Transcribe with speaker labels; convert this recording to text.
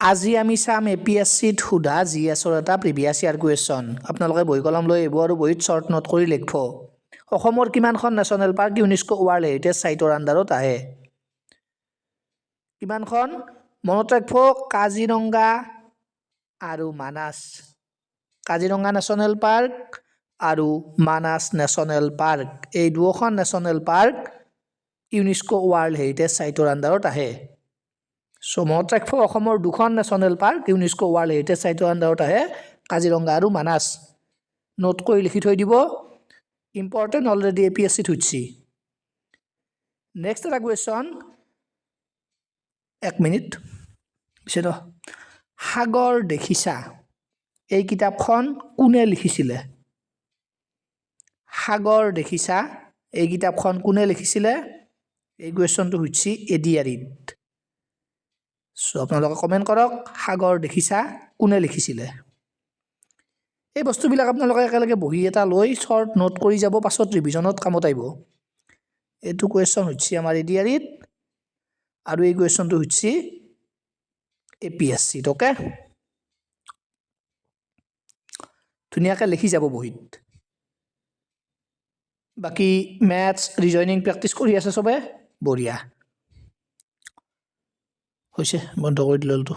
Speaker 1: আজি আমি চাম APSCত সোধা GSৰ এটা প্ৰিভিয়াছ ইয়াৰ কুৱেশ্যন আপোনালোকে বহি কলম লৈ আহিব আৰু বহিত শ্বৰ্ট নোট কৰি লিখিব অসমৰ কিমানখন national park UNESCO world heritage সাইটৰ আণ্ডাৰত আহে কিমানখন মনত ৰাখিব কাজিৰঙা আৰু মানাস কাজিৰঙা নেশ্যনেল পাৰ্ক আৰু মানাস নেশ্যনেল পাৰ্ক এই দুখন national park UNESCO world heritage সাইটৰ আণ্ডাৰত আহে সো মনত ৰাখিব অসমৰ দুখন national park UNESCO world heritage সাইটৰ আণ্ডাৰত আহে কাজিৰঙা আৰু মানাস নোট কৰি লিখি থৈ দিব ইম্পৰ্টেণ্ট অলৰেডি APSCত সুধিছি নেক্সট এটা কুৱেশ্যন এক মিনিট পিছত সাগৰ দেখিছা এই কিতাপখন কোনে লিখিছিলে সাগৰ দেখিছা এই কিতাপখন কোনে লিখিছিলে এই কুৱেশ্যনটো সুধিছি এডিআৰিত সো আপোনালোকে কমেন্ট কৰক সাগৰ দেখিছা কোনে লিখিছিলে এই বস্তুবিলাক আপোনালোকে একেলগে বহি এটা লৈ শ্বৰ্ট নোট কৰি যাব পাছত ৰিভিজনত কামত আহিব এইটো কুৱেশ্যন হৈছে আমাৰ এডিআৰিত আৰু এই কুৱেশ্যনটো হৈছে APSCত ওকে ধুনীয়াকৈ লিখি যাব বহিত বাকি ম্যাথছ ৰিজনিং প্ৰেক্টিছ কৰি আছে সবে বঢ়িয়া হৈছে বন্ধ কৰি দিলটো